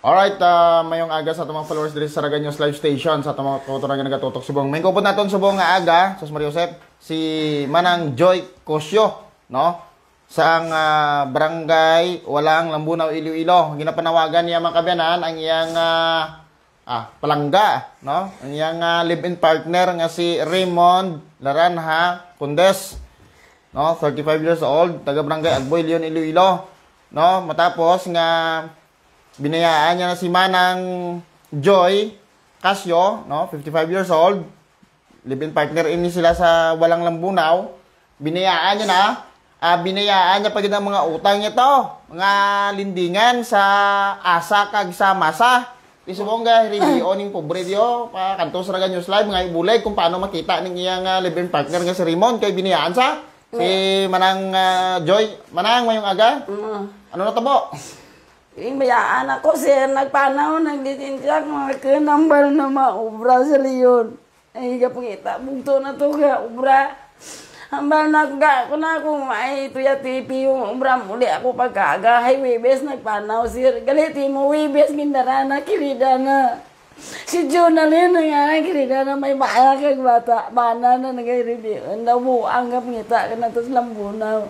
Alright, mayong aga sa itong mga followers dito sa Raga News Live Station sa itong mga kauturan nga nagatutok subong. May kupon natin subong nga aga, Sus Mario Josep, si Manang Joy Cosio, no? Sa ang barangay Walang Lambunaw, Iloilo. Ginapanawagan niya mga kabyanan ang iyang palangga, no? Ang iyang live-in partner nga si Raymond Laranha Kundes, no? 35 years old, taga barangay Agboy, Leon, Iloilo, no? Matapos nga binayaan niya na si Manang Joy Casio, no? 55 years old. Live-in partner ini sila sa Walang Lambunaw. Binayaan niya na. Binayaan niya pag ng mga utang niya to. Mga lindingan sa asa kag sa masa. Isubong ga review ning pobre dio pa kanto sa Raga News Live nga ibulay kung paano makita ning iyang live-in partner nga si Raymond kay binayaan sa si Manang Joy. Manang mayong aga. Ano na tabo? Bayaan ako siya nagpanaw, nagditinsak, mga kinambal na maubra sa Leon. Ay, kapangita, bugto na to ka, ubra. Hambal na ako na kung may tuya-tipi yung ubra muli ako pagkaga. Hay, Webes, nagpanaw siya. Galiti mo, Webes, gindara na, kirida na. Si Jonalyn nga, kirida na may baya kag bata. Bana na nagay-review. Nabuang kapangita ka na to sa Lambunaw.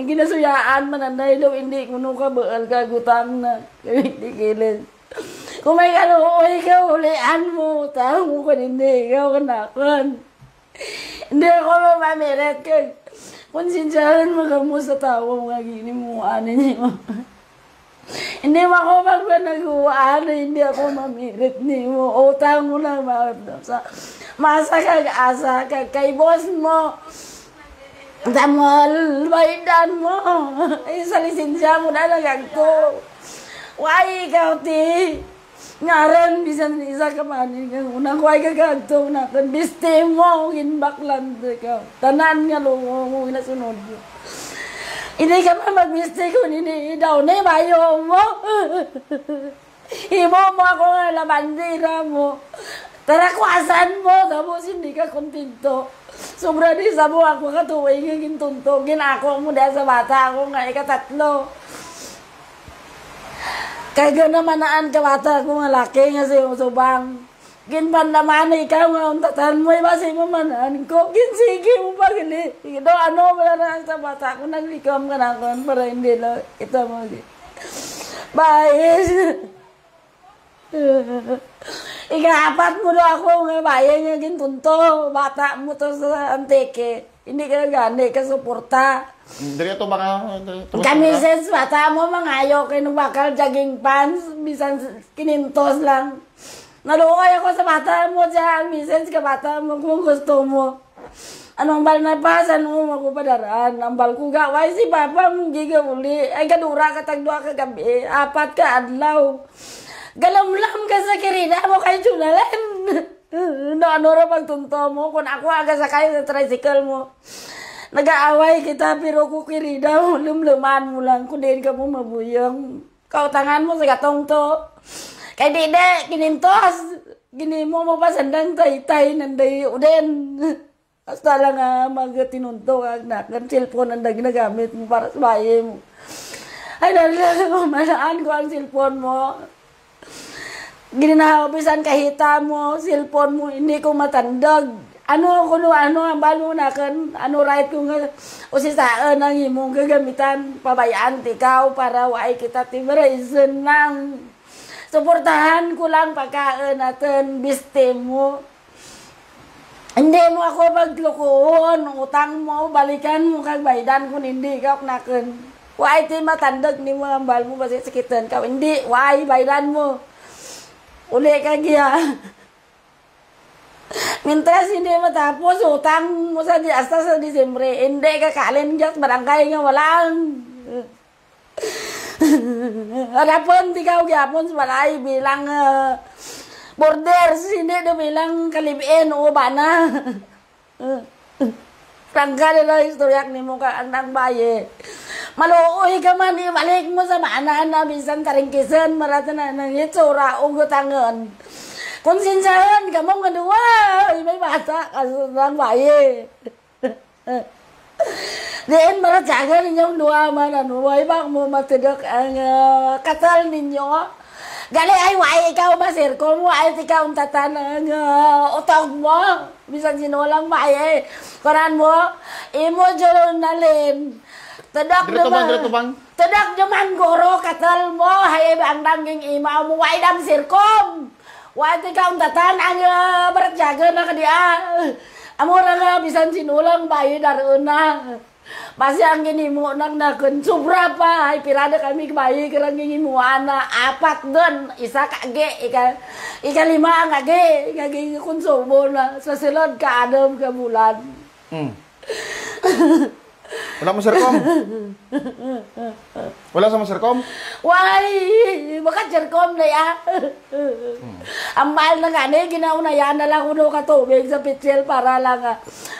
Ginasuyaan mananday daw hindi kuno ka baal ka gutang na hindi kilid. Kung may kaluoy ka ulian mo tao mo ka hindi ikaw kanakan. Hindi ako mamamiret ka konsensyahan mo ka mo sa tao mga gini mo anin niyo. Hindi mo ako magpanaguan hindi ako mamirit ni mo utang mo lang masa kag asa kag kay boss mo. Damol, baydan mo. Ay, sa lisensya mo na nagagto. Why ikaw, ti? Ngaran, bisan isa ka man. Unang why ka gagto na. Biste mo, ginbaklan ka. Tanan nga lungo mo, inasunod mo. Hindi ka pa magbiste ko, hindi daw na bayo mo. Ibo mo ako nga labandira mo. Tarakwasan mo, tapos hindi ka kontento. Sobra di sa mo ako katuwing nga gintunto. Ginako mo dahil sa bata ako nga ikatatlo. Kaya namanaan ka bata ako nga laki nga siya subang. Ginban naman ikaw nga untatan mo. Ibasi mo manaan ko. Ginsigi mo pa gili. Ito ano ba na sa bata ako naglikam ka na ako para hindi lang ito mo. Bayes. Ika-apat mo na ako nga bayan nga gintunto. Bata mo to sa anteke. Hindi ka gani ka suporta. Diri to baka Kamises bata mo mangayo kay nung bakal jogging pants. Bisan kinintos lang. Naluoy ako sa bata mo dyan. Mises ka bata mo kung gusto mo. Anong bal na pa? Saan mo makupadaraan? Ang bal ko gaway si papa mong giga uli. Ay kadura ka tagdua ka gabi. Apat ka adlaw. Galamlam ka sa kirida mo kay Jonalyn. Ano ra pagtunto mo? Kung ako aga sakay sa tricycle mo. Nag-aaway kita pero kung kirida mo, lumluman mo lang. Kung din ka mo mabuyang. Kautangan mo sa gatong to. Kay dide, kinintos. Ginimo mo pa sandang tay-tay nanday uden. Basta lang magatinunto ka na. Ang cellphone ang ginagamit mo para sa bahay mo. Ay, malaan ko ang cellphone mo. Gininahawabisan kahita mo, cellphone mo, hindi ko matandag. Ano ang balo na kan, ano right ko nga, o si saan ang imong gagamitan, pabayaan ikaw para waay kita tibraisen lang. Suportahan ko lang pagkaan natin, biste mo. Hindi mo ako maglukuhon, utang mo, balikan mo kag baydan kung hindi ka nakan. Waay ti matandag ni mo ang bal mo, basi sakitan ka. Hindi, waay baydan mo. Uli ka giya. Mintras hindi matapos, utang mo sa hasta sa Disyembre. Hindi ka kalin dyan, barangay nga walang. Harapon, di ka gyapon sa balay bilang borders, hindi na bilang kalibin o bana. Prangka nila istoryak ni mo ka ang baye. Maluoy ka man, ibalik mo sa mana na bisan karingkisan, marata na nang itsura o gutangan. Konsensahan ka mo nga duwa, may bata ka sa baye. Diin maratsagan ninyong dua man ano, ay bak mo matudok ang katal ninyo. Gali ay wai ikaw masir ko mo ay ikaw ang tatanang utog mo. Bisan sinulang maay karan mo imo jero nalin. Tadak Dito bang? Tadak jaman goro katal mo hay ang danging ima mo wai dam sirkom. Wai ikaw ang tatanang beratjaga na kadia. Amo ra nga bisan sinulang bayi daruna. Pasti ang ginimo nang nakon sobra pa ay pirada kami bayi karang ginimo ana apat doon isa kage ika lima ang age kage konsumo na sa silod ka adam ka bulan. Wala mo sirkom? Wala sa mo sirkom? Why? Baka sirkom na ya. Ang mahal na gani, ginaunayan na lang uno ka tubig sa pitsil para lang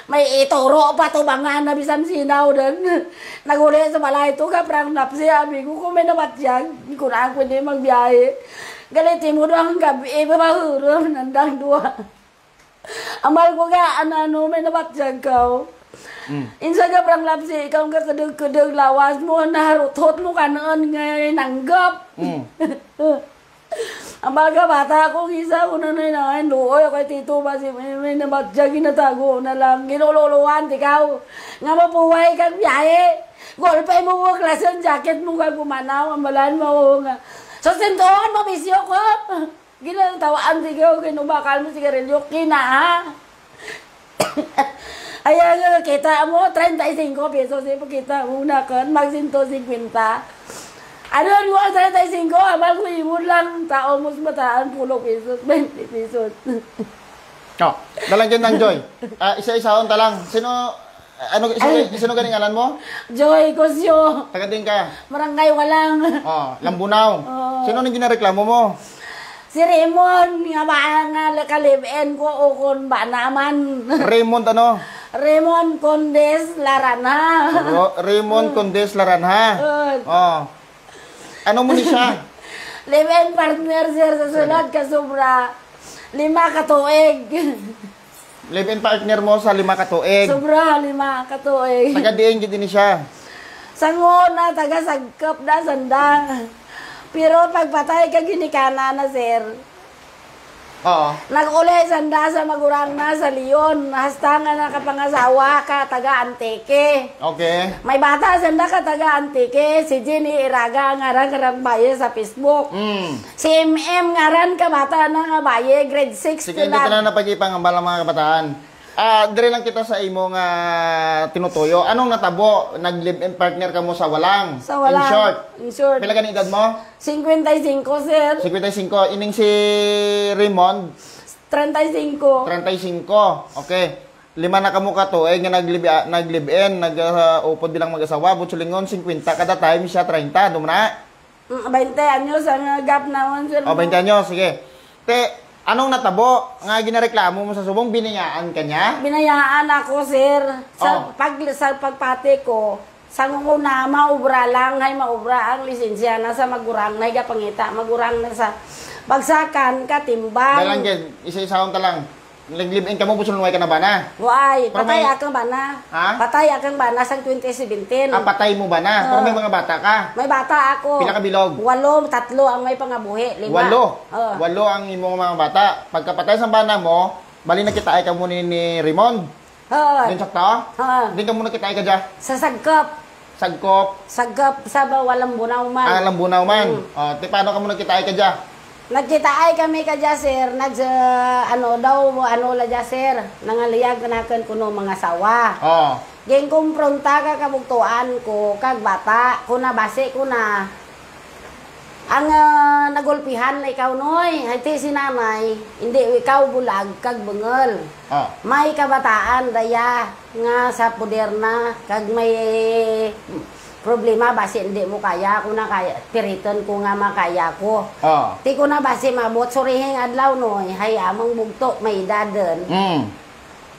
may ituro pa to mga na bisan sinaw din. Naguli sa balay ito ka prang napsi amigo ko may nabatyag. Kung ako hindi magbiyahe. Galitin mo doon ang gabi, ibabahuro, nandang dua. Ang mahal ko ka, ano, may nabatyag ka. Insa ka prang lapsi, ikaw ka kadug-kadug lawas mo, naharutot mo ka noon ngay nanggap. Ang baga bata ko, isa ko na nanahin, luoy ako tito ba si may nabatyag, ginatago na lang, ginululuan, ikaw. Nga mapuway kang biyahe. Golpe mo mo, klaseng jacket mo kang kumanaw, ang malan mo nga. So, sintuhan mo, bisyo ko. Ginatawaan, ikaw, kinubakal mo, sigarilyo, kina ha. Ayan, kita mo, 35 pesos yung pakita mo na kan, mag 150. Ano mo, 35, abang ko imon lang, tao mo bataan, 10 pesos, 20 pesos. Oh, lalagyan ng Joy. Isa-isaon ta lang. Sino ganing alan mo? Joy, Kosyo. Taga din ka. Marangay walang. Oh, Lambunaw. Oh. Sino nang ginareklamo mo? Si Raymond, nga ba nga kalibin ko o kung ba naman. Raymond ano? Raymond Condes Larana. Raymond Condes Laranha. Oh. Ano mo ni siya? Live-in partner sir sa sunod ka sobra. 5 katuig. Live-in partner mo sa 5 katuig. Sobra 5 katuig. Taga-diin gid ni siya. Sango na taga sagkap na sanda. Pero pagpatay ka ginikana na sir. Oo. Nag-uli sanda sa magurang na sa Leon. Hasta nga nakapangasawa ka taga Antique. Okay. May bata sanda ka taga Antique. Si Jenny Iraga ngaran karang baye sa Facebook. Si MM ngaran ka bata na nga baye grade 6. Sige, hindi ka na napag-ipang ang balang mga kabataan. Dire lang kita sa imo nga tinutuyo. Anong natabo? Nag-live-in partner ka mo sa walang? Sa walang. In short. Pila ka ni edad mo? 55 sir. 55. Ining si Raymond? 35. 35. Okay. 5 na kamo ka to, nga nag-live-in, nag-upod bilang mag-asawa, butsulingon, 50. Kada time siya 30. Dumana? 20 anyos ang gap naman sir. O, 20 anyos. Sige. Anong natabo? Nga ginareklamo mo sa subong, biniyaan ka niya? Binayaan ako, sir. Sa pagpati ko, sa nguna, maubra lang, hay maubra ang lisensya na sa magurang, na pangita, magurang na sa bagsakan, katimbang. Dalang gid, isa-isahon ta lang. Nag-live-in ka mo, busulunway ka na ba na? Why? Pero Patay may- akang bana. Ha? Patay akang bana sa 2017. Patay mo ba na? Pero may mga bata ka. May bata ako. Pila ka bilog? 8, 3 ang may pangabuhi. 5. 8. 8 ang imong mga bata. Pagkapatay sa bana mo, bali na kita ay ka mo ni Raymond. Din sakta? Din ka muna kita ay ka dya. Sa sagkap. Sagkop. Sagkap sa walang bunaw man. Lambunaw man. Paano ka muna kita ay ka dya? Nagkita ay kami ka dya, sir. Ano la dya, sir. Nangaliyag na nakan kuno mga sawa. Geng kumpronta ka kabugtuan ko, kag bata. Kuna base ko na. Ang nagulpihan na ikaw, noy. Hati si nanay. Hindi ikaw bulag, kag bengel. May kabataan, daya. Nga sa puder na. Kag may problema base hindi mo kaya ko na kaya piriton ko nga makaya ko. Ti ko na base mabot surihing adlaw no hay amang bugto may daden.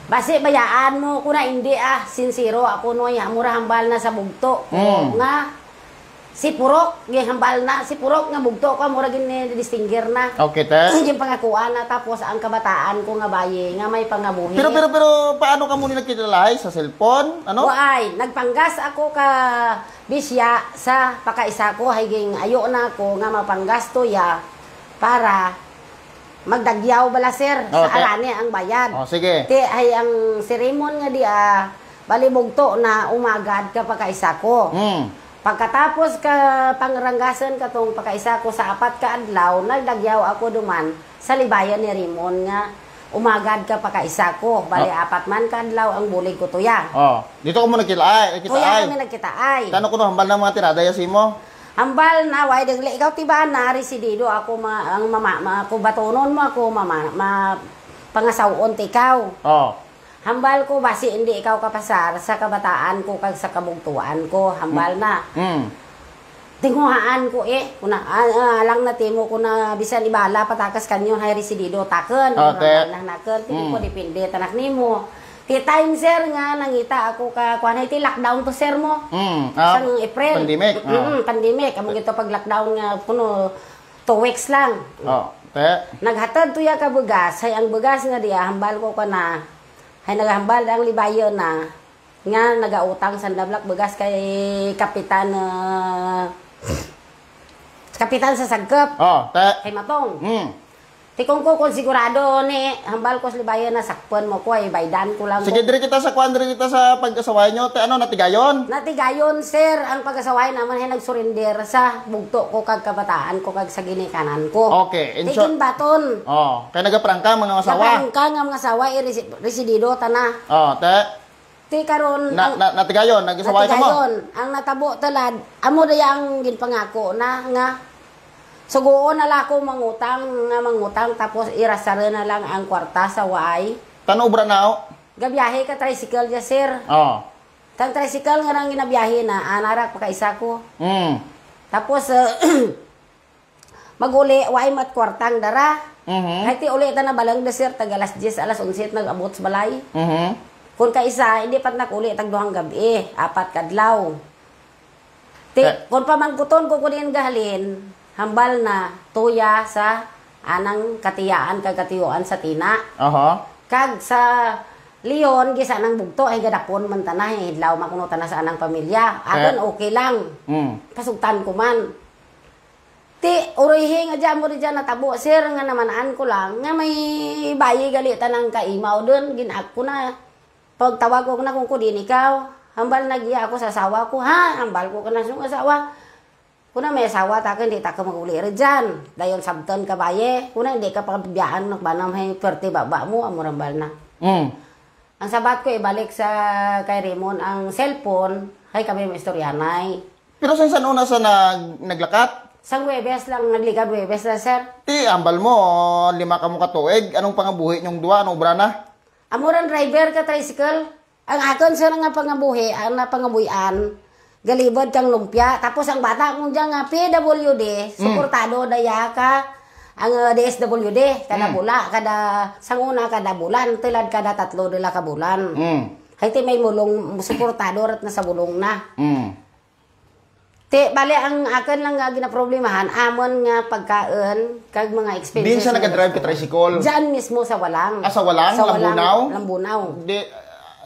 Base bayaan mo ko na hindi sincero ako no ya mura hambal na sa bugto ko nga Si Purok, gihambal na. Si Purok nga bugto ka, mura distinguer na. Okay, te. Yung pangakuan na, tapos ang kabataan ko nga baye, nga may pangabuhi. Pero, paano ka muna nagkilalahay? Sa cellphone? Ano? Waay, nagpanggas ako ka bisya sa pakaisa ko, higing ayo na ako nga mapanggas to ya para magdagyaw bala sir sa Okay. arane ang bayad. Oh, sige. Ti ay ang si Raymond nga dia balibugto na umagad ka pakaisa ko. Pagkatapos ka pangranggasan ka tong pakaisa ko sa 4 ka adlaw, nagdagyaw ako duman sa libayan ni Raymond nga umagad ka pakaisa ko. Bali 4 man ka adlaw ang bulig ko tuya. Oh, dito ko muna Tuya nagkitaay. kami nagkitaay. Kano ko no hambal ng mga tiradaya si mo? Hambal na way dagli ikaw tiba na residido ako ang mama ko batonon mo ako mama pangasawon ti ikaw. Oh. Hambal ko basi hindi ikaw kapasar sa kabataan ko kag sa kabugtuan ko hambal na. Tinguhaan ko kuna lang na timo ko na bisan ibala patakas kanyo hay residido taken. Okay. Naken tindi ko depende tanak nimo. Ti time sir nga nangita ako ka kuan hay ti lockdown to sir mo. Sang April. Pandemic. Pandemic amo gito pag lockdown nga puno 2 weeks lang. Oh, te. Naghatad tuya ka bugas hay ang bugas nga diya hambal ko kana hay nagahambal ang libayon na nga nagautang sa dablak bugas kay kapitan kapitan sa Sagkep. Oh, te. Kay Matong. Tikong ko kung sigurado ni hambal ko sa libayon na sakpan mo ko ay baydan ko lang. Sige, diri kita sa kwan, diri kita sa pag-asaway nyo. Te, ano, natigayon? Natigayon, sir, ang pag-asaway naman ay nagsurrender sa bugto ko kag kabataan ko kag sa ginikanan ko. Okay. Tigin baton. Oh, kaya nagaprang ka mga asawa. Kapag ka nga mga asawa, residido tana. Oh, te. Ti karon Natigayon, nag-asaway ka mo. natigayon, ang natabo talad, amo dayang ginpangako na nga suguon na lang ako mangutang tapos irasara na lang ang kwarta sa waay. Tano ubra na Gabiyahe ka tricycle ya sir. Oh. Tang tricycle nga nang ginabiyahe na anarak pakaisa ko. Tapos maguli waay mat kwartang dara. Hay ti uli ta na balang de sir tag alas 10 alas 11 nag-abot sa balay. Kung kaisa hindi pat nakuli tag duhang gabi, 4 kadlaw. Ti kung pamangkuton ko kunin gahalin, hambal na tuya sa anang katiyaan kag katiyuan sa tina. Kag sa Leon gisa nang bugto ay gadapon man tanah hidlaw makuno tanah sa anang pamilya. Agon okay lang. Pasugtan ko man. Ti urihi nga dyan mo rin dyan natabo sir nga namanaan ko lang nga may bayi galitan ng kaimaw dun ginak ko na pagtawag ko na kung kudin ikaw hambal nagiya ako sa asawa ko hambal ko ka na siyang asawa kuna may asawa takin hindi ta ka maguli rin dyan dayon sabton ka baye kuna hindi ka pagabiyaan nakbanam hay perte baba mo amurambal na ang sabat ko ibalik sa kay Raymond ang cellphone hay kami may istoryanay pero sa una sa naglakat sang Webes lang, nagligad Webes na, sir. Ti, ambal mo, 5 ka mo katuig. Anong pangabuhi nyong duwa? Anong ubra na? Amuran driver ka, tricycle. Ang akon, sir, nga pangabuhi, ang napangabuhian, galibod kang lumpia. Tapos ang bata kong dyan nga, PWD, suportado daya ka, ang DSWD, kada bula, sanguna kada bulan, tilad kada 3 dila ka bulan. Hay ti may mulong, suportado rat na sa bulong na. Ti, bali, ang akin lang nga ginaproblemahan, amon nga pagkaon, kag mga expenses. Din siya nag-drive ka tricycle? Diyan mismo sa Walang. Sa Walang? Sa Lambunaw? Lambunaw. Di,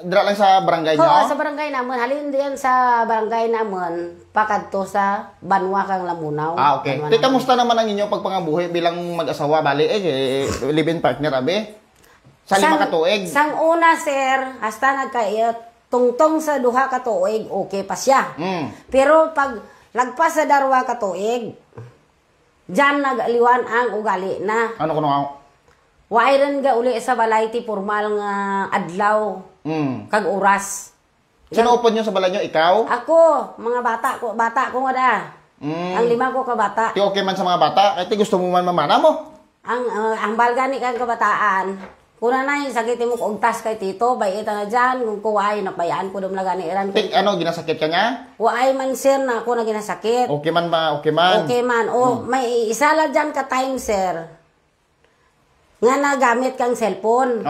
dira lang sa barangay nyo? Oo, sa barangay naman. Halin diyan sa barangay naman, pakadto sa Banwa kang Lambunaw. Okay. Ti, kamusta naman ang inyong pagpangabuhi bilang mag-asawa? Bali, live-in partner, abe? Sa 5 katuig? Sang una, sir, hasta nagkayot, tungtong sa 2 katuig, okay pa siya. Pero pag lagpas sa 2 katuig, diyan nagaliwan ang ugali na. Ano kuno nga? Wairan ga uli sa balay ti formal nga adlaw, kag oras. Sino upod nyo sa balay nyo? Ikaw? Ako, mga bata ko nga da. Ang 5 ko ka bata. Ti okay man sa mga bata? Kahit ti gusto mo man mamana mo? Ang balgani kang kabataan, kuna na yung sakit mo kung tas kay tito, bayita na dyan, kung kuway, nabayaan ko dumlaga ni Iran. Ti, ginasakit ka niya? Waay man sir na ako na ginasakit. Okay man ba? Okay man? Okay man. O, may isa lang dyan ka time sir, nga nagamit kang cellphone.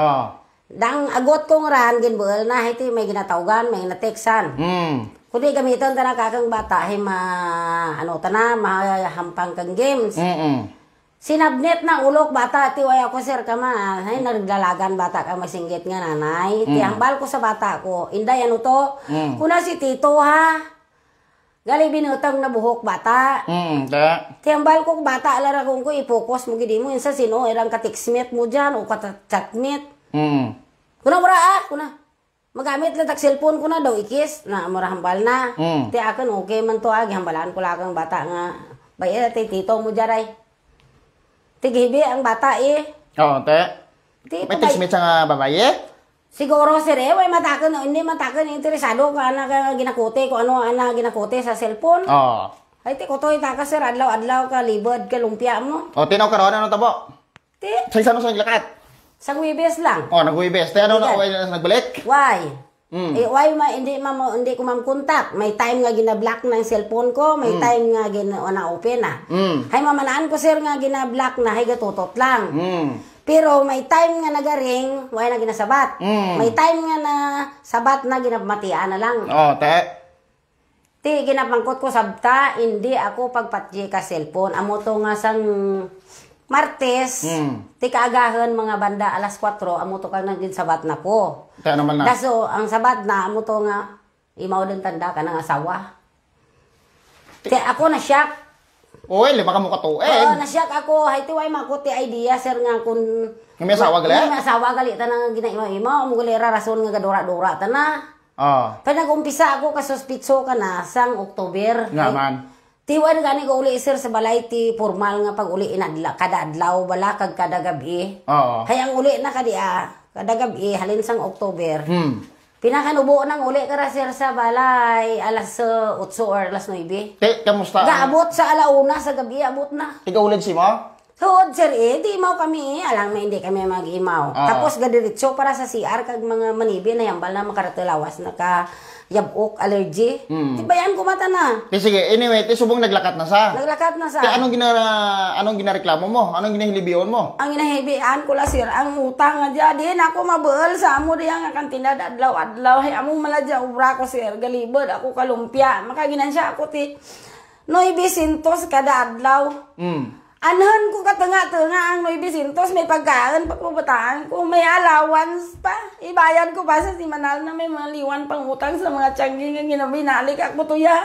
Dang agot kong ran, ginbuel na, iti may ginatawgan, may ginateksan. Kundi gamitan ta na kakang bata, ay mahampang kang games. Sinabnet na ulok bata, ti way ako sir ka ma, ay nagdalagan bata ka masinggit nga nanay. Ti hambal ko sa bata ko, inday ano to, kuna si tito ha. Gali binutang na buhok bata. Ti hambal ko bata, alaragong ko, ipokus mo gidi mo, insa sino, irang katiksmit mo dyan, o katatchatmit. Kuna kuna. Magamit lang tak cellphone ko na daw ikis na hambal na. Ti akin okay man to agi hambalan ko lang ang bata nga. Bayad ti tito mo jaray. Ti gibi ang bata Oo, te. May tiksmit sa nga babaye? Siguro sir way matakan hindi matakan interesado ka na ginakote ko ano ana ginakote sa cellphone. Oo. Ay ti ko toy taka sir adlaw ka libod ka lumpia mo. O tinaw karon ano tabo? Ti Sa isa no sa lakat. sa Webes lang. Oh, nag-Webes. Te ano na nagbalik? Why? Why hindi ko kontak. May time nga gina-block na yung cellphone ko, may time nga na-open na. Hay mamanaan ko sir nga gina-block na, hay gatutot lang. Pero may time nga nagaring, why na ginasabat. May time nga na sabat na ginamatian na lang. Oh, te. Ti ginapangkot ko sabta, hindi ako pagpatji ka cellphone. Amo to nga sang Martes, ti kaagahan mga banda alas 4, amo to kang nagin sabat na ko. Te naman na. Daso, ang sabat na, amo to nga, imaw din tanda ka ng asawa. Ti ako na shock. Oy, lima ka mo katuig. Oo, na shock ako. Hay ti way makuti idea sir nga kun May asawa gali? May asawa gali ta nang ginaimaw-imaw, mo gali rason nga gadura-dura ta na. Oh. Pa nag-umpisa ako kasuspitso ka na sang October. Nga man. Tiwan gani ko uli sir sa balay ti formal nga pag uli inadla kada adlaw bala kag kada gabi. Oo. Hayang uli na kadia kada gabi halin sang October. Pinakanubo nang uli ka sir sa balay alas 8 or alas 9. Te, kamusta? Gaabot sa alauna sa gabi abot na. Ikaw ulit si mo? Suod sir di imaw kami alam may hindi kami mag-imaw. Tapos gadiretso para sa CR kag mga manibi na yambal na makaratulawas na ka yabok, allergy. Tibayan ko mata na. Sige, anyway, subong naglakat na sa. Naglakat na sa. Kaya anong ginareklamo mo? Anong ginahilibiyon mo? Ang inahibian ko la sir, ang utang nga dya. Di na ako mabuel sa amo diya nga kantina adlaw-adlaw. Hay among maladya ubra ko sir. Galibod ako kalumpia. Makaginansya ako ti 900 kada adlaw. Anhan ko katanga-tanga ang 900 may pagkaan pagpubataan ko. May allowance pa. Ibayad ko pa sa simanal na may mga liwan pang utang sa mga tiyanggi nga ginabinalik ako to ya.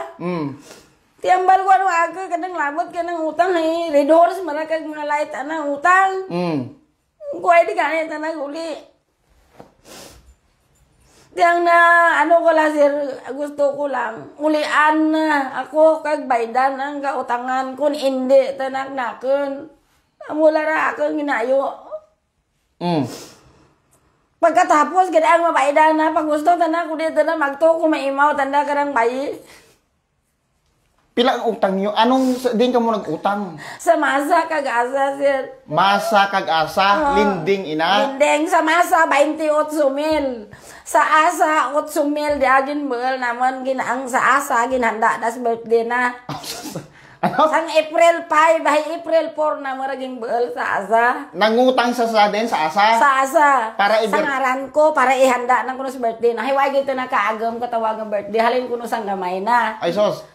Tiambal ko ano aga kadang labot ka ng utang hay. Red Horse marakag mga light anang utang. Kuhay di ganit na naguli. Diyang na, ano ko lang sir, gusto ko lang, ulian na ako kag baydan ang kautangan kun hindi tanak-nakon. Amula ra akong ginayo. Pagkatapos, ganda ang mabaydan na, pag gusto tanak ko dito na magto ko maimaw, tanda ka ng bayi. Pila ang utang niyo? Anong din ka mo nag-utang? Sa masa kag-asa sir. Masa kag-asa, linding ina. Linding sa masa, 28,000. Sa asa, 8,000 diagin mahal naman ginaang sa asa, ginhanda na sa birthday na. Ano? Sang April 5, by April 4 na maraging mahal sa asa. Nangutang sa din sa asa? Sa asa. Para sa ngaran ko, para ihanda na kuno sa birthday na. Hiwag ito na kaagam katawag ng birthday. Halin kuno sang gamay na. Ay sos.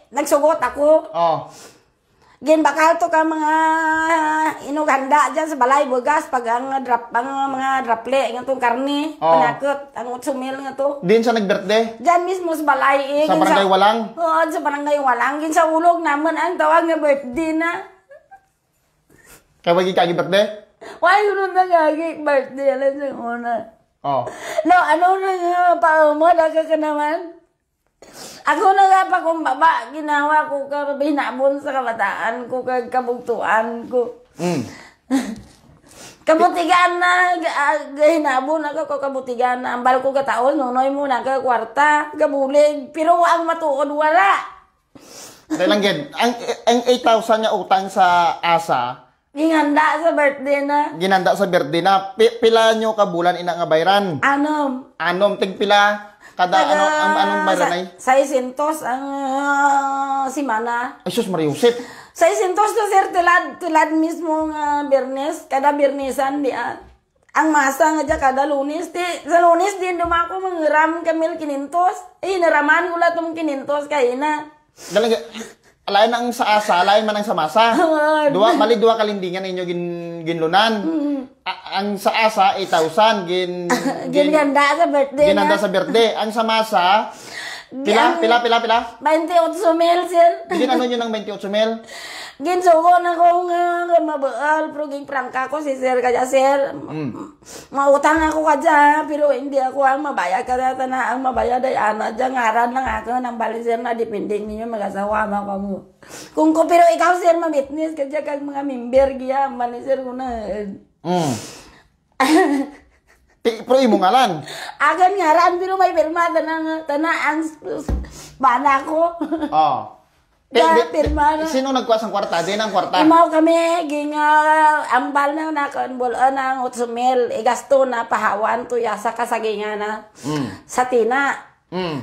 Nagsugot ako. Oh. Ginbakal to ka mga inughanda dyan sa balay bugas pag ang mga draple ng itong karne, panakot, ang 8,000 nga to. Din sa nag-birthday? Dyan mismo sa balay Sa barangay Walang? Oo, sa barangay Walang. Gin sa ulog naman ang tawag nga birthday na. Kaya wagi kagi birthday? Why yun na gagi birthday? Alam sa una. Oh. No, ano na nga pa mo, daga ka naman. Ako na nga pa kumbaba, ginawa ko ka binabon sa kabataan ko, kabugtuan ko. Kabutigan na, hinabon ako kabutigan na. Ambal ko kataon, nunoy mo na ka kwarta, kabulig. Pero ang matuod, wala. Dahil lang gid, ang 8,000 nga utang sa asa, ginhanda sa birthday na. ginanda sa birthday na, pila nyo ka bulan ina nga bayran? Anom, tig pila? Kada anong bayran ay? 600 ang simana. Ay sus, Mariusip. 600 to sir, tulad mismo nga Bernes, kada Bernesan di Ang masa nga dyan kada lunes, sa lunes din dumako mangiram kamil kinintos. Naraman ko lahat ng kinintos kayo na. Dalaga, alayan ang sa asa, alayan man ang sa masa. Mali dua kalindingan ninyo ginlunan. Ang sa asa, 8,000. Ginganda sa birthday Ginanda na. sa birthday. Ang sa masa, pila? 28,000 sir. Gin ano nyo ng 28,000? Ginsugo na kong mabaal, pero ging prangka ko si sir kaya sir. Mautang ako kaya, pero hindi ako ang mabayad kaya na ang mabayad ay ana dyan ngaran lang ako ng bali sir na depending ninyo mag-asawa mo kamo. Kung ko pero ikaw sir ma-witness kaya kag mga member giya bali sir ko na. Pero imo ngalan. Agan ngaran pero may pirma tanang ang bana ko. Oh. Pirma na. Sino nagkuha sang kwarta? Din ang kwarta. Imaw kami, ambal na nakanbulan ng 8,000, igasto na pahawan to sa kasagingan na sa tina.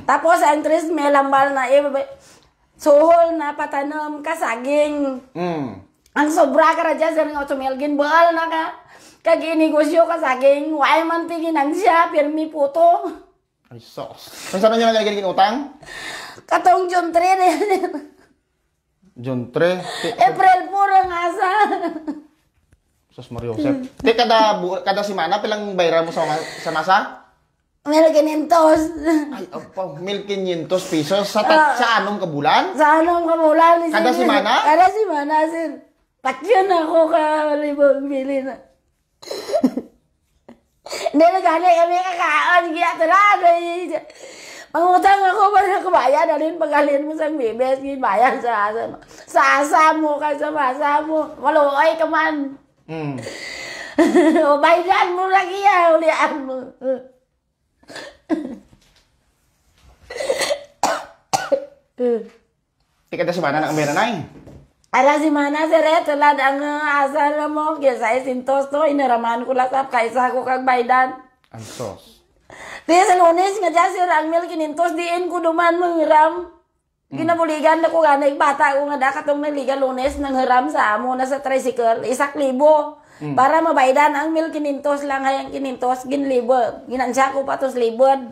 Tapos ang 3,000 ambal na suhol na patanam kasaging. Ang sobra ka radya sa 8,000, ginbual na ka. Kaginegosyo kasaging, why man tiginan siya, pirmi puto. Ay, sos. Kung saan nyo nagagiging utang? Katong June 3 rin. June 3. April 4 ang asa. Sos Mario Joseph. Di kada simana pilang bayaran mo sa masa? Meron kinintos. Ay, opo, 1,500 pesos sa anong kabulan? Sa anong kabulan? Kada simana? Kada simana, sir. Patyon ako kalibang bili na. Hindi na gani kami kakaon. Kaya tala. Pangutang ako para kabayan. Alin pag-alin mo sa bibes. Bayan sa asa mo. Sa asa mo ka sa masa mo. Maluoy ka man. O bayan mo lagi yan. Ulian mo. Di kada simana na kamera na eh. Ara si mana sir tulad ang asal mo kaya sa isintos to inaraman ko lasap kaysa ko kag baydan. Ang sos. Di sa lunes nga dyan sir ang mil kinintos diin ko duman manghiram. Ginabuligan na ko ganay bata ko nga da katong naliga lunes nang hiram sa amo na sa tricycle 1,000 para mabaydan ang mil kinintos lang hayang kinintos ginlibo ginansya ko pa tos libod.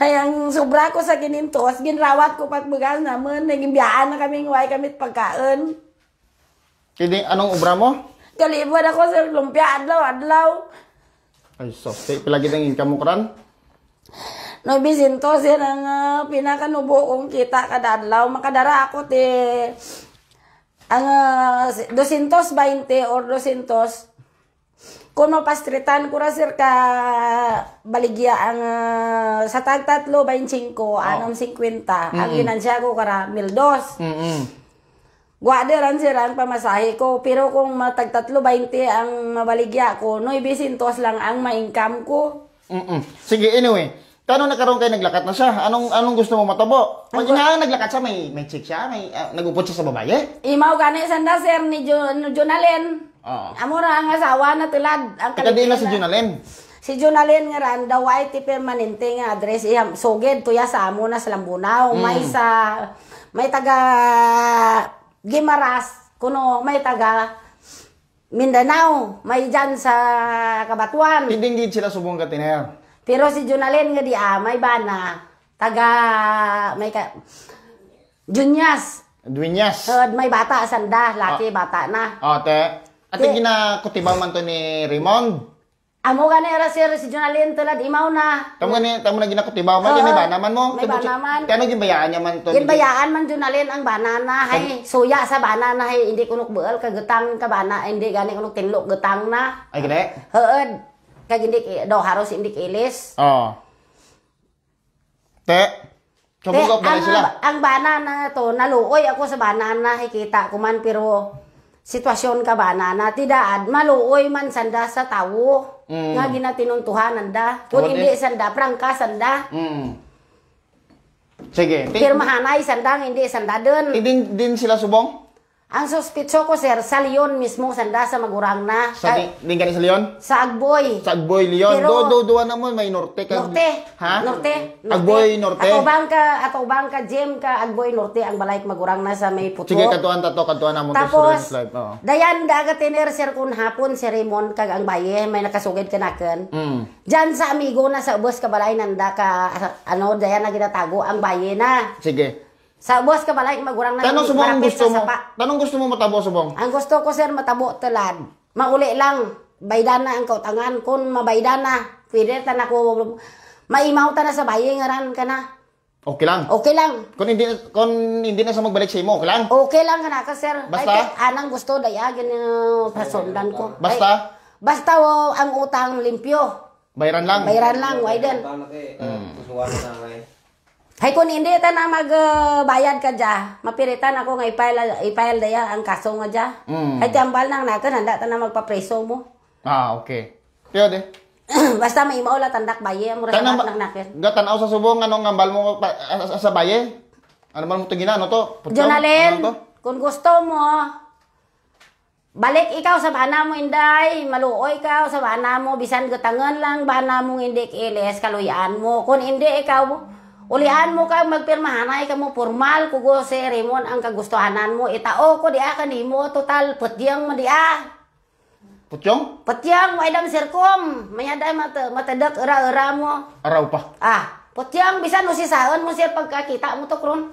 Hayang sobra ko sa kinintos, ginrawat ko pagbagas naman, naging biyaan na kaming huwag kami pagkaan. Kini anong obra mo? Kalibod ako sa lumpia, adlaw. Ay sos. Pilagi ng income mo karan? No, bisinto sir ang pinakanubo kong kita kada adlaw. Makadara ako ang 220 or 200. Kung mapastritan ko ra sir ka baligya ang sa tag 3.25 anong 50 ang ginansya ko kara 1,200. Guwade ran sir ang pamasahe ko pero kung matag 3.20 ang mabaligya ko 900 lang ang ma-income ko. Sige anyway. Kano nakaroon kayo naglakat na siya? Anong gusto mo matabo? Pag naglakat siya, may chick siya? May nagupot siya sa babae? Imaw gani sanda sir ni Jonalen. Amora ang asawa na tulad. Ikadi na si Jonalen. Si Jonalen nga ran daw ay ti permanente nga address iham soged tuya sa amo na sa Lambunaw. May taga Gimaras kuno may taga Mindanao, may dyan sa Kabatuan. Hindi sila subong katiner. Pero si Jonalen nga di may bana taga Junyas. Dueñas. May bata sanda, laki bata na. Te. Ating ginakutibaw man to ni Raymond. Amo gani era sir si Jonalen tulad imaw na. Tamo na ginakutibaw man may bana man mo. May bana man. Kano ginbayaan niya man to? Ginbayaan man Jonalen ang banana hay suya sa banana hay hindi kunok beul kagutang ka bana hindi gani kunok tinlok gutang na. Ay gani. Heud. Kag hindi do haros hindi ilis. Te. Kabugop na sila. Ang banana to naluoy ako sa banana hikita ko man pero sitwasyon ka banana tidaad maluoy man sanda sa tawo nga ginatinuntuhan nanda kung hindi sanda prangka sanda sige pero mahanay sandang hindi sanda dun din sila subong Ang suspitso ko, sir, sa Leon mismo, sanda sa magurang na. Sa Linggan sa Leon? Sa Agboy. Sa Agboy, Leon. Pero- Duwa naman, may norte ka. Norte. Ha? Norte. Agboy, norte. Ato bang ka, Jim ka, Agboy, Norte, ang balay magurang na sa may puto. Sige, katuan na mo Tapos, live. Oo. dayan dagatiner, sir, kun hapon, si Raymond, kag ang baye, may nakasugid kanaken. Mm. Diyan sa amigo na sa ubos ka balay, nanda ka, dayan na ginatago, ang baye na. Sige. Sa ubos ka balay, magurang na. Tanong subong ang marapit gusto sa mo. sapa. Tanong gusto mo matabo subong. Ang gusto ko, sir, matabo talad. Mauli lang. Baydana ang kautangan. Kung mabaydana, pwede ta na ko, maimaw ta na sa baye, ngaran ka na. Okay lang. Okay lang. Kung hindi na sa magbalik sa imo, okay lang. Okay lang ka na ka, sir. Basta? Ay, anang gusto, dayagin pasundan ko. Basta? Ay, basta ang utang limpyo. Bayaran lang. Bayaran lang, widen. Hay kung hindi ta na magbayad ka dya, mapiritan ako nga i-file daya ang kaso nga dya. Mm. Hay tiambal nang nakan, handa ta na magpapreso mo. Ah, okay. Pwede. Basta may maula tandak baye, mura sa Tanang nang nakin. gatanaw sa subong anong ngambal mo sa baye? Ano man mo tingina ano to? Putyong? Jonalyn, Ano to? kung gusto mo, balik ikaw sa bana mo, Inday. Maluoy ikaw sa bana mo. Bisan gatangan lang, bana mo hindi kiles, kaluyaan mo. Kung hindi ikaw, ulian mo ka, magpirmahanay ka mo, formal, kugo si Raymond ang kagustuhanan mo. Itao ko, diya kanimo, total, putyang mo diya. Putyong? Putyang, waidam sirkom. Mayaday matadak, era-era mo. Araw pa. Putyang, bisan mo si Saon mo siya pagkakita mo to, Kron.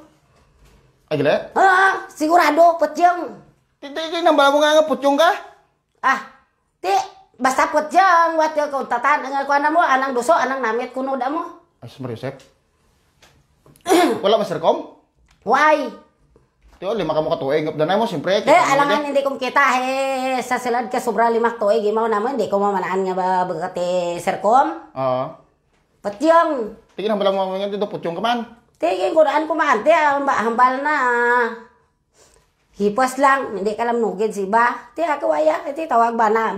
Ay gila. Sigurado, putyang. Hindi nambal mo nga putyong ka? Basta putyang, wat ka tatan, ang kuana mo, anang duso, anang namit, kuno da mo. Ay, Mariusep. Wala maserkom? Why? Tiyo, 5 ka mo katuig. Danay mo, siyempre. Alangan hindi ko kita, sa silad ka sobra 5 tuig, imaw naman, hindi ko mamanaan nga ba bagati serkom. Oo. Putyang, Tingin nambal mo nga dito, putyong ka man. tigin ko daan ko maante, hambal na. Hipas lang, hindi ka lang nugid si ba? Ti ako waya, iti tawag bana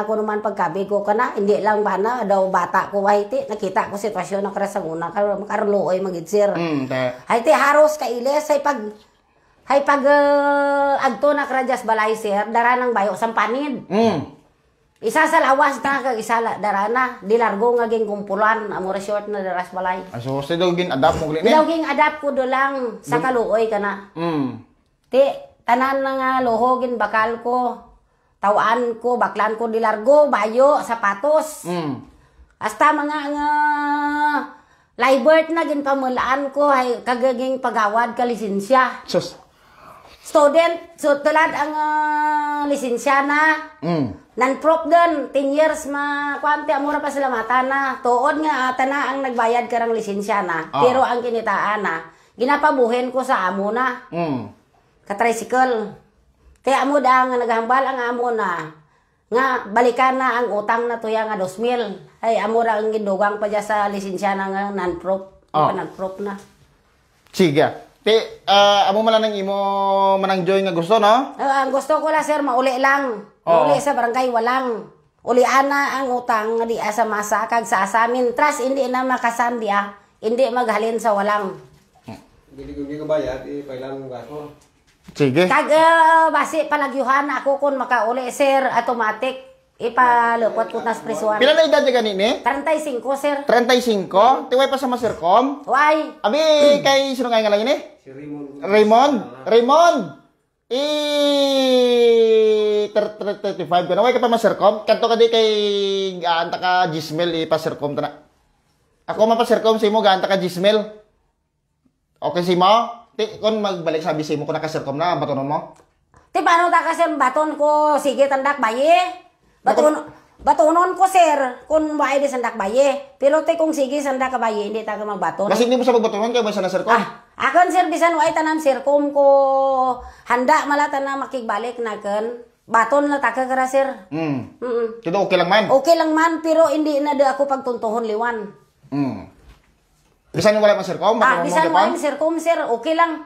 ko naman pagkabi ko kana, hindi lang bana daw bata ko way ti nakita ko sitwasyon ng karasanguna karuloy magidsir. Te. Hay ti haros ka iles hay pag agto na krajas balay sir, dara nang bayo sampanid. Isa sa lawas na kag isa dara na dilargo nga ging kumpulan amo resort na daras balay. Ay, so, sido gin adapt mo gulin. Ilaw ging adapt ko do lang sa kaluoy kana. Ti, tanan na nga lohogin bakal ko, tawaan ko, baklan ko dilargo, bayo, sapatos. Hasta mga nga libert na gin pamulaan ko, ay kagaging pagawad ka lisensya. Sus. Student, so tulad ang lisensya na, non-prof din, 10 years kuante, amura pa sila mata na. Tuod nga, ata na ang nagbayad ka ng lisensya na, pero ang kinitaan na, ginapabuhin ko sa amo na. Ka-tricycle. Kaya amo da nga naghambal ang amo na nga balikan na ang utang na tuya nga 2,000. Ay amo ra ang gidugang pa dya sa lisensya na nga non-prof. Non-prof na. Sige. Te, amo man lang imo manang joy nga gusto, no? Ang gusto ko la sir, mauli lang. Mauli sa barangay walang. Ulian na ang utang nga di sa masa kag sa asamin. Trust hindi na makasan diya. Hindi maghalin sa walang. Hindi ko bayad, pailan mo ako. Sige. Kag basi palagyuhan ako kung makauli sir, automatic ipalupot ko nas prisuan. Pila na edad niya ganini? 35 sir. 35? Tiway pa sa maserkom? Why? Abi, kay sino nga lang ini? Si Raymond. Raymond! 35 ka na. Way ka pa maserkom? Kanto ka di kay gaanta ka Gismel ipaserkom ta na. Ako mapaserkom sa imo gaanta ka Gismel. Okay si mo? Kung magbalik sabi sa imo kung nakaserkom na, batonon mo? Ti paano ta kasi baton ko, sige tandak baye. Batonon ko sir, kung bae di sandak baye. Pero ti kung sige sandak ka baye, hindi ta ka magbaton. Kasi hindi mo sa magbatonon kaya mo sa naserkom. Akon sir, bisan way tanam sir, kung ko handa malata na makigbalik na kan, baton na taka kara sir. Kito okay lang man? Okay lang man, pero hindi na da ako pagtuntuhon liwan. Bisan yung wala maserkom? Bisan way sir, kung sir, okay lang.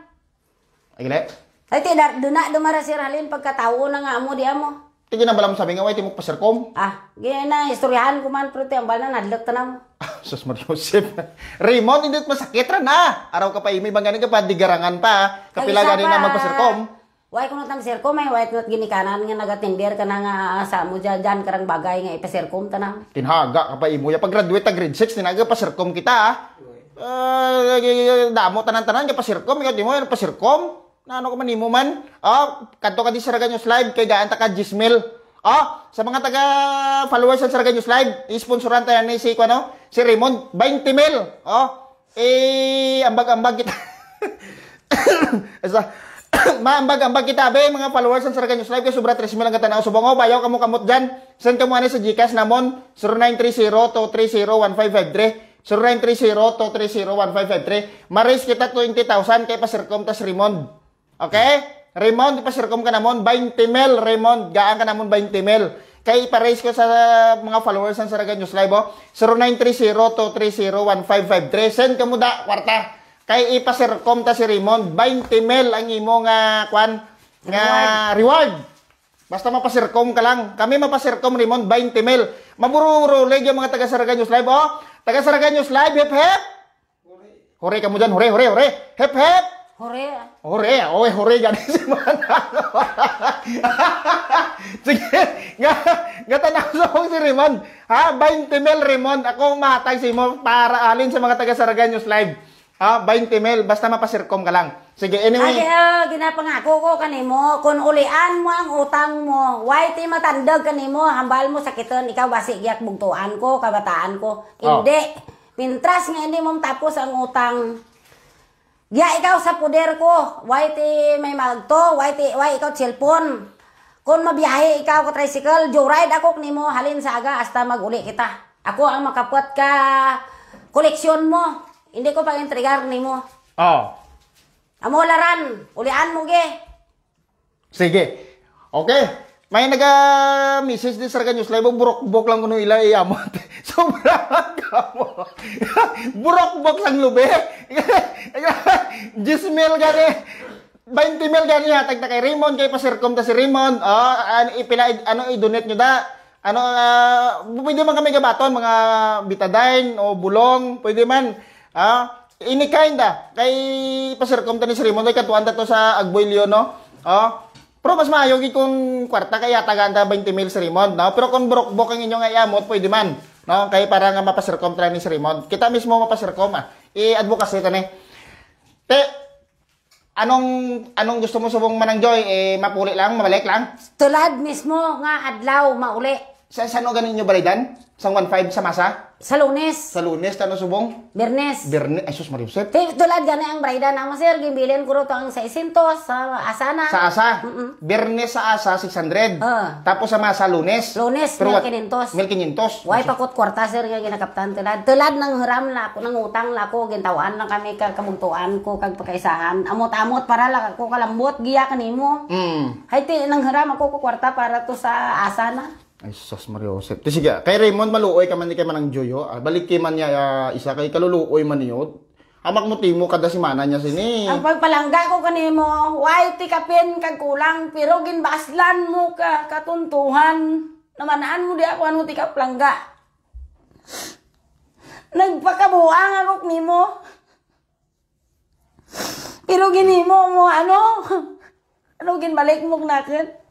Ay, gila. Ay, ti, duna dumara sir halin pagkatawo na nga amo di amo. Tingin na bala mo sabi nga, way, timok paserkom. Gina, istoryahan ko man, pero ti, ang bala na, nadlak tanam. Sus Mariusip. Raymond, hindi masakit ra na. Araw ka pa, may bang ganin ka pa, di garangan pa. Kapila ganin na magpaserkom. Way ko nang sirkom may way ko ginikanan nga nagatinder ka na nga sa mo dyan karang bagay nga ipasirkom tanang. Tinhaga ka pa imo ya pag graduate ta grade 6 tinaga pa sirkom kita ah. Damo tanan-tanan ka pa sirkom ikaw di mo pa sirkom. Ano ka man imo man? Kadto ka di sa Raga News Live kay gaan ta ka Gismil. Sa mga taga followers sa Raga News Live, i-sponsoran tayo ni si ano, si Raymond 20 mil. Ambag-ambag kita. Maambag-ambag kita be mga followers sa Raga News Live kay sobra 3 mil ang katanaw subong bayaw kamo kamot diyan. Send ka mo ani sa GCash namon 0930-230-1553. 0930-230-1553. Maris kita 20,000 kay pasirkom tas Raymond. Okay? Raymond, ipasirkom ka namon 20 mil Raymond, gaan ka namon 20 mil. Kay ipa-raise ko sa mga followers sa Raga News Live 0930-230-1553. Send ka mo da kwarta. Kay ipasirkom ta si Raymond 20 mil ang imo nga kwan nga reward. Basta mapasirkom ka lang. Kami mapasirkom Raymond 20 mil. Maburo-urulig yung mga taga Raga News Live taga Raga News Live, hep hep. Hore ka mo dyan, hore, hore, hore. Hep hep. Hore. Hore, hore gani si Manalo. Sige, nga tanaw sa akong si Raymond. 20 mil Raymond, ako matay si mo para alin sa mga taga Raga News Live. 20 mil, basta mapasirkom ka lang. Sige, anyway. Ginapangako ko kanimo, kung ulian mo ang utang mo, why ti matandag kanimo, hambal mo sakiton, ikaw basi giyak bugtuan ko, kabataan ko. Hindi. Pintras nga hindi mo tapos ang utang. Ya ikaw sa poder ko, why ti may magto, why ikaw cellphone. Kung mabiyahe ikaw ko tricycle, joyride ako nimo halin sa aga hasta maguli kita. Ako ang makapot ka koleksyon mo. Hindi ko pag-entregar nimo. Amo laran, ulian mo ge. Sige. Okay. May naga-message din sa Raga News Live, burok-bok lang kuno ila iyamot. Sobrang ka mo. Burok-bok lang lube. 10 mil gani. 20 mil gani hatag ta kay Raymond kay pasirkom ta si Raymond. I-donate nyo da. Pwede man kami gabaton mga betadine o bulong, pwede man. Ini kind kay pasirkom ta ni si Raymond kay katuan ta to sa Agboilio no. Pero mas maayo kung kwarta kaya tagaan ta 20 mil si Raymond, no? Pero kung burok-bok ang inyong ayamot, pwede man, no? Kaya para nga mapasirkom ta ni si Raymond. Kita mismo mapasirkom i-advocacy ta ni. Anong gusto mo subong manang Joy? Mapuli lang, mabalik lang? Tulad mismo nga adlaw mauli. Sa ano ganin nyo balidan? Sa 1.5 sa masa? Sa Lunes. Sa Lunes, tano subong? Bernes. Ay, sus, Mariusep. Tulad gani ang brayda na sir, gimbilin ko ro ang 600 sa Asana. Sa Asa? Bernes sa Asa, 600. Tapos sa masa, Lunes? Lunes, 1,500. 1,500. Way pakot kwarta sir nga ginakaptan tulad. Tulad nang hiram na ako, nang utang na ako, gintawan lang kami kabuntuan ko, kag pagkaisahan. Amot-amot para lang ako kalambot, giya kanimo. Hay ti nang hiram ako ko kwarta para to sa Asana. Ay, sus, Mariusep. Sige, kay Raymond, maluoy ka man ni kay manang Joyo. Balik kay man niya isa kay kaluluoy man niyo. Amak mo timo kada semana niya sini. Ang pagpalangga ko kanimo, why ti kapin kag kulang pero ginbaslan mo ka katuntuhan. Namanaan mo di ako ano ti kaplangga. Nagpakabuang ako nimo. Pero ginimo mo ano? Ano ginbalik mo nakin?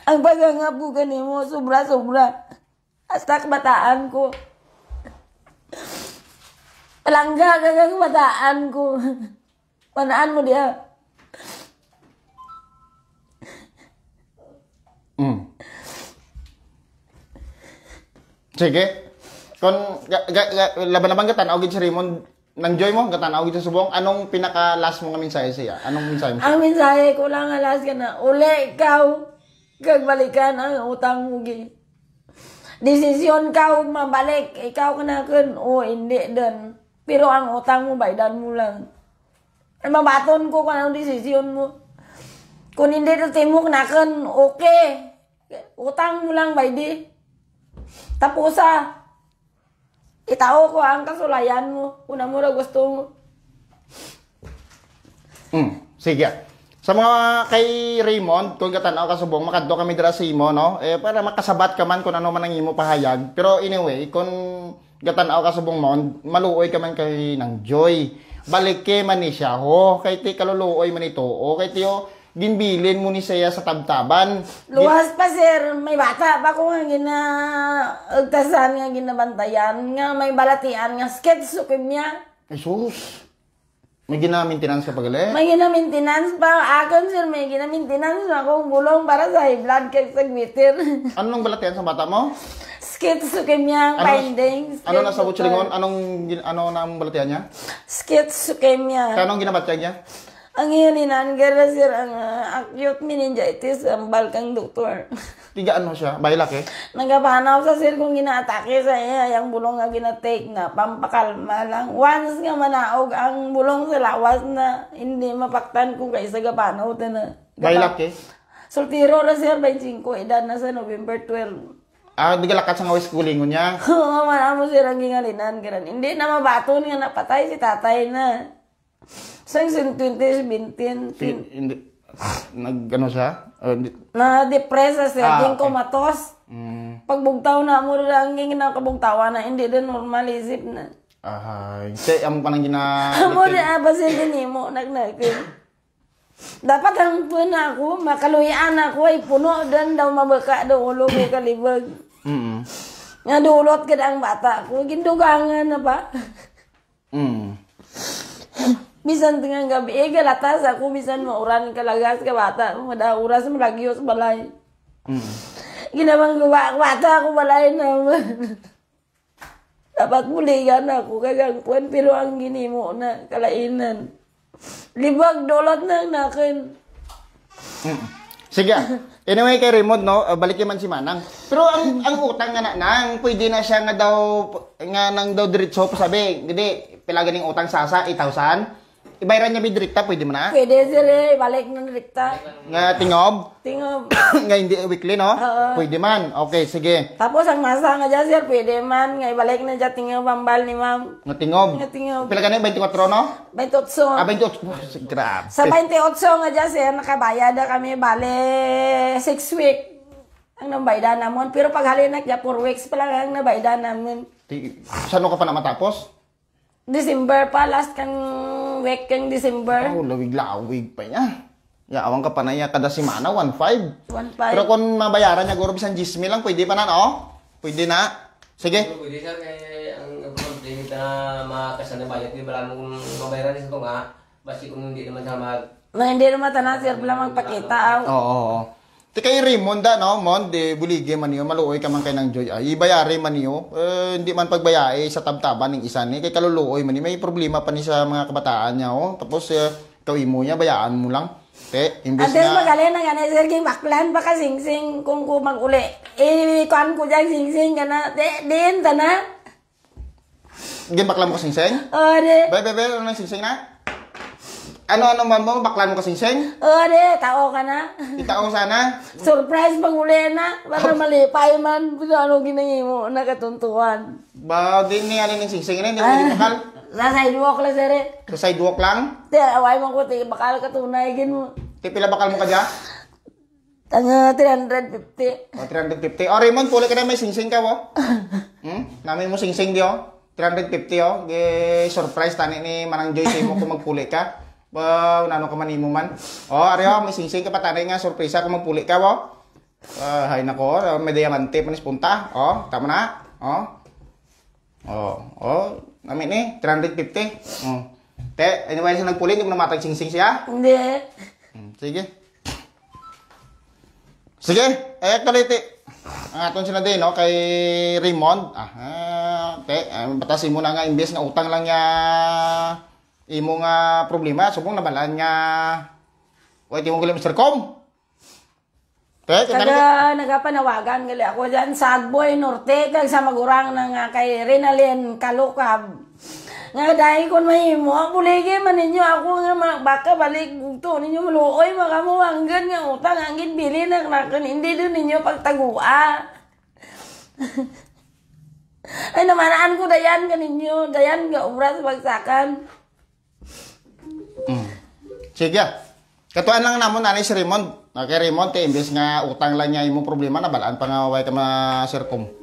Ang pagangabugan mo, sobra-sobra. Hasta kabataan ko. Palangga kagang kabataan ko. Manaan mo diya. Sige. Kung laban-laban ka tanaw gid si Raymond nang Joy mo, gatanaw gid sa subong, anong pinaka-last mo nga mensahe siya? Anong mensahe mo? Ang mensahe ko lang alas ka na, uli ikaw. Kag balikan ang utang mo gi. Desisyon ka mabalik, ikaw ka na kun o hindi din. Pero ang utang mo baydan mo lang. Mabaton ko kung anong desisyon mo. Kung hindi to timok na kun okay. Utang mo lang baydi. Tapos itao ko ang kasulayan mo. Una mo na gusto mo. Sige. Sa mga kay Raymond, kung katanaw ka subong, makadto kami dira sa imo, no? Para makasabat ka man kung ano man ang imo pahayag. Pero anyway, kung katanaw ka subong mo, maluoy ka man kay nang Joy. balik kay man ni siya ho. Kay ti kaluluoy man ito. O kay ti o, ginbilin mo ni siya sa tabtaban. Luwas pa sir, may bata pa ko nga ugtasan nga ginabantayan nga may balatian nga schizophrenia. Jesus. May gina-maintenance ka pagali? May gina-maintenance pa. Akin sir, may gina-maintenance akong bulong para sa high blood kay sa gwitter. Ano nang balatian sa bata mo? Schizophrenia findings. Ano na sa butsulingon? Ano na ang balatian niya? Schizophrenia. Kano ang ginabatyan niya? Ang hininan gara sir, ang acute meningitis, ang balkang doktor. Tiga ano siya? Bailak eh? Nagapanaw sa sir kung ginaatake sa iya, yung bulong nga ginatake na pampakalma lang. Once nga manaog ang bulong sa lawas na hindi mapaktan kung kaysa gapanaw. Bailak eh? Soltero na sir, 25, edad na sa November 12. Ah, di galakat sa ngawis kulingon niya? Oo, manamo sir ang gingalinan. Hindi na mabaton nga napatay si tatay na. Sa 2017, Hindi. Nag-ano siya? na-depress sa sir, Ah, yung okay. komatos. Pagbugtaw na mo lang yung kinakabugtawa na hindi din normal isip na. Ay, say, amo pa nang Amo na abas yung ganimo, nagnakin. Dapat ang puwan ako, makaluyaan ako ay puno doon daw mabaka daw ulo ko kalibag. Nga dulot ka ang bata ko, gindugangan na ba? Bisan tingang gabi, galatas ako, bisan mauran kalagas ka bata, madauras malagyos balay. Ginamang gawa, bata ako balay naman. Dapat muligan ako, kagangpuan, pero ang ginimo na kalainan. Libag, dolot na nakin. Sige. Anyway, kay Raymond, no, balikin man si Manang. Pero ang utang nga na nang, pwede na siya nga nang daw diretso pa sabi, hindi, pila ganing utang sasa, 8,000. Ibayran niya bidrikta, pwede mo na? Pwede sila, balik na rikta. Nga tingob? Tingog. Nga hindi weekly, no? Oo. Pwede man. Okay, sige. Tapos ang masa nga dyan, sir, pwede man. Ngay balik na dyan, tingog bambal ni ma'am. Nga tingob? Nga tingog. Pila ganing 24, no? 28. Ah, 28. Grabe. Sa 28 nga dyan, sir, nakabayad na kami, bale, 6 week. Ang nabayda naman. Pero pag halinak dyan, 4 weeks pa lang ang nabayda namin. Saan ka pa na matapos? December pa, last kang week kang December. Oh, lawig-lawig pa niya. Yaawang ka pa na niya kada semana, 1.5. 1.5. Pero kung mabayaran niya, guro bisan 10,000 lang, pwede pa na, no? Pwede na. Sige. Pwede sir, kaya ang complaint na makasana bayad, di ba lang kung mabayaran sa ito nga, basi kung hindi naman siya Na hindi naman tanan, sir, pala magpakita. Oo. Ti kay Raymond da, no? Mon, de bulige man niyo, maluoy ka man kay ng Joy. Ay, ibayari man niyo. Hindi man pagbayae sa tabtaban ng isa ni. Kay kaluluoy man ni. May problema pa ni sa mga kabataan niya, oh. Tapos, kawin mo niya, bayaan mo lang. Te, imbes Antes nga... magaling na gani, sir, kay baklan pa ka sing-sing kung kumag-uli. Kuhan ko dyan, sing-sing ka na. Din, tana. Ginbakla mo kasing-sing? O, di. Ano nang sing-sing na? Ano man mo, baklan mo kasing-sing? O, di, tao ka na. Itao sana. Surprise pag uli na. Para malipay man. Pero ano ginangi mo, nakatuntuan. Ba, di ni alin ng sing-sing na, hindi mo din bakal. Sa sidewalk lang, sir. Sa sidewalk lang. Di, away mo ko, bakal katunay, gin mo. Ti pila bakal mo ka dyan? Tanga 350. O, 350. O, Raymond, puli ka na may sing-sing ka, wo. Namin mo sing-sing di, oh. 350, oh. Surprise, tani ni Manang Joy sa'yo mo kung magpuli ka. Ba, nano ka manimo man. O, Aryo, may sing-sing ka pa, tani nga, surprise kung magpuli ka, wo. Hay nako, may diamante, panis punta. O, tama na. O, namin ni, 350. O. Te, anyway, sa nagpuli, hindi mo namatag sing-sing siya? Hindi. Sige. Sige, actually, ang aton sila din, no, kay Raymond. Batasin mo na nga, imbes nga utang lang niya, imo nga problema, subong nabalaan nga, wait, mo gulim Mr. Com. Kaga nagapanawagan gali ako dyan sa Agboy Norte, kag sa magurang na nga kay Renalyn Kalukab. Nga dahil kung mahimo, buligi man ninyo ako nga baka balik to ninyo maluoy, makamuwanggan nga utang, ang ginbili na nakan, hindi din ninyo pagtagua. Ay namanaan ko dayan ka ninyo, dayan nga obra sa bagsakan. Sige. Katuan lang namon nanay si Raymond. Kay Raymond, imbes nga utang lang niya imo problema, nabalaan pa nga way ka ma Sir Com.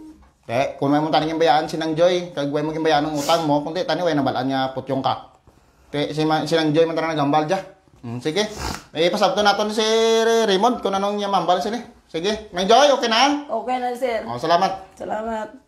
Kung may mo taning bayaan sinang Joy, kag way mo bayaan ng utang mo, kundi tani way nabalaan niya putyong ka. Silang Joy man tara nagambal dya. Sige. Pasabto natin si Raymond kung anong niya mambal sila. Sige. May Joy, okay na? Okay na, sir. Salamat. Salamat.